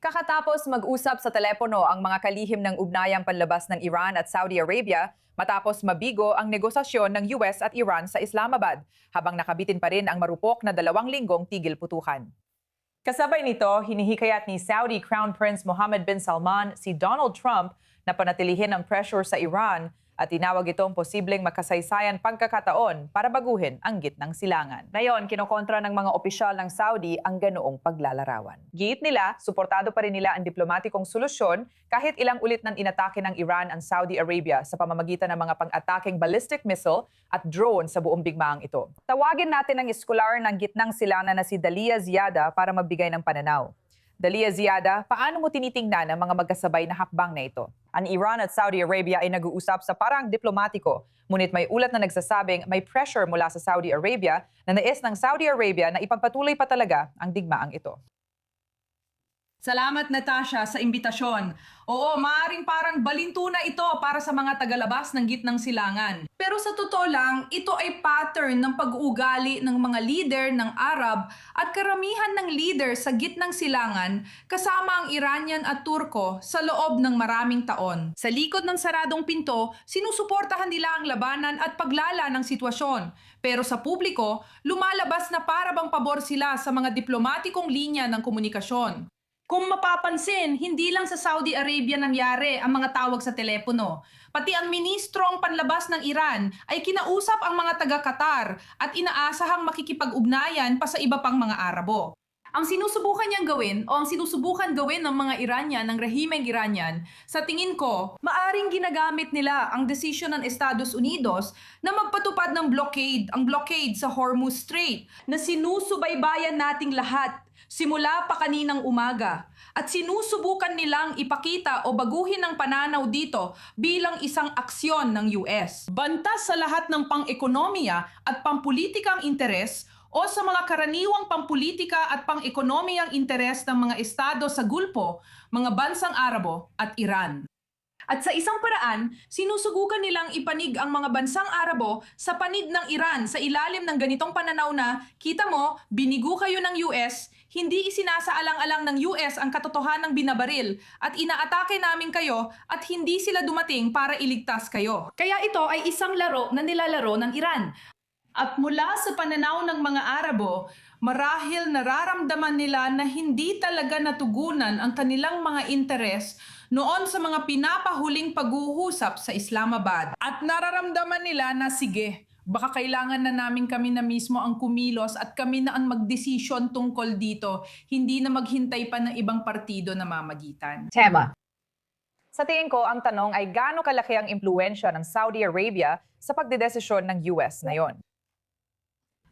Kakatapos mag-usap sa telepono ang mga kalihim ng ugnayang panlabas ng Iran at Saudi Arabia matapos mabigo ang negosasyon ng US at Iran sa Islamabad habang nakabitin pa rin ang marupok na 2 linggong tigil putukan. Kasabay nito, hinihikayat ni Saudi Crown Prince Mohammed bin Salman si Donald Trump na panatilihin ang pressure sa Iran at tinawag itong posibleng makasaysayan pagkakataon para baguhin ang gitnang silangan. Ngayon, kinokontra ng mga opisyal ng Saudi ang ganoong paglalarawan. Giit nila, suportado pa rin nila ang diplomatikong solusyon kahit ilang ulit nang inatake ng Iran ang Saudi Arabia sa pamamagitan ng mga pang-ataking ballistic missile at drone sa buong bigmaang ito. Tawagin natin ang iskolar ng gitnang silangan na si Dalia Ziada para magbigay ng pananaw. Dalia Ziada, paano mo tinitingnan ang mga magkasabay na hakbang na ito? Ang Iran at Saudi Arabia ay nag-uusap sa parang diplomatiko, ngunit may ulat na nagsasabing may pressure mula sa Saudi Arabia na nais ng Saudi Arabia na ipagpatuloy pa talaga ang digmaang ito. Salamat, Natasha, sa imbitasyon. Oo, maaring parang balinto na ito para sa mga tagalabas ng gitnang silangan. Pero sa totoo lang, ito ay pattern ng pag-uugali ng mga leader ng Arab at karamihan ng leader sa gitnang silangan kasama ang Iranian at Turko sa loob ng maraming taon. Sa likod ng saradong pinto, sinusuportahan nila ang labanan at paglala ng sitwasyon. Pero sa publiko, lumalabas na para bang pabor sila sa mga diplomatikong linya ng komunikasyon. Kung mapapansin, hindi lang sa Saudi Arabia nangyari ang mga tawag sa telepono. Pati ang ministrong panlabas ng Iran ay kinausap ang mga taga-Qatar at inaasahang makikipag-ugnayan pa sa iba pang mga Arabo. Ang sinusubukan niyang gawin o ang sinusubukan gawin ng mga Iranian, ng rehimeng Iranian, sa tingin ko, maaring ginagamit nila ang desisyon ng Estados Unidos na magpatupad ng ang blockade sa Hormuz Strait na sinusubaybayan nating lahat simula pa kaninang umaga at sinusubukan nilang ipakita o baguhin ang pananaw dito bilang isang aksyon ng US. Bantas sa lahat ng pang-ekonomiya at pampulitikang interes o sa mga karaniwang pampulitika at pang-ekonomiyang interes ng mga estado sa Gulpo, mga bansang Arabo at Iran. At sa isang paraan, sinusubukan nilang ipanig ang mga bansang Arabo sa panig ng Iran sa ilalim ng ganitong pananaw na, kita mo, binigo kayo ng US, hindi isinasaalang-alang ng US ang katotohanang binabaril at inaatake namin kayo at hindi sila dumating para iligtas kayo. Kaya ito ay isang laro na nilalaro ng Iran. At mula sa pananaw ng mga Arabo, marahil nararamdaman nila na hindi talaga natugunan ang kanilang mga interes noon sa mga pinapahuling pag-uusap sa Islamabad. At nararamdaman nila na sige, baka kailangan na namin kami na mismo ang kumilos at kami na ang magdesisyon tungkol dito, hindi na maghintay pa ng ibang partido na mamagitan. Tema. Sa tingin ko, ang tanong ay gaano kalaki ang impluwensya ng Saudi Arabia sa pagdedesisyon ng US ngayon?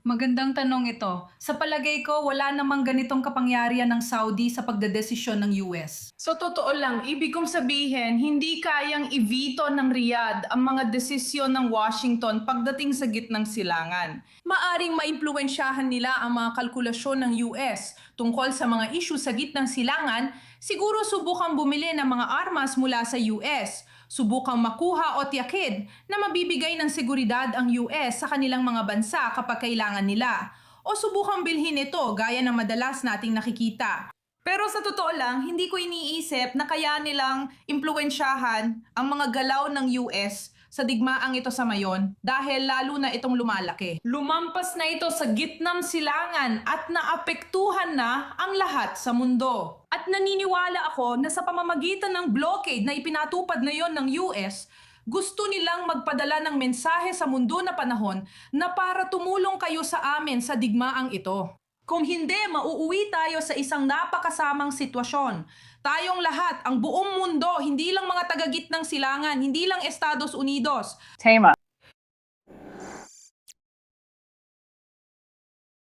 Magandang tanong ito. Sa palagay ko, wala namang ganitong kapangyarihan ng Saudi sa pagdedesisyon ng US. So totoo lang, ibig kong sabihin, hindi kayang i-veto ng Riyadh ang mga desisyon ng Washington pagdating sa gitnang silangan. Maaring maimpluwensyahan nila ang mga kalkulasyon ng US tungkol sa mga issue sa gitnang silangan, siguro subukang bumili ng mga armas mula sa US. Subukang makuha o tiyakid na mabibigay ng seguridad ang US sa kanilang mga bansa kapag kailangan nila. O subukang bilhin ito gaya ng madalas nating nakikita. Pero sa totoo lang, hindi ko iniisip na kaya nilang impluwensyahan ang mga galaw ng US sa digmaang ito sa mayon dahil lalo na itong lumalaki. Lumampas na ito sa gitnang silangan at naapektuhan na ang lahat sa mundo. At naniniwala ako na sa pamamagitan ng blockade na ipinatupad na yon ng US, gusto nilang magpadala ng mensahe sa mundo na panahon na para tumulong kayo sa amin sa digmaang ito. Kung hindi, mauuwi tayo sa isang napakasamang sitwasyon. Tayong lahat, ang buong mundo, hindi lang mga taga-gitnang silangan, hindi lang Estados Unidos. Tema.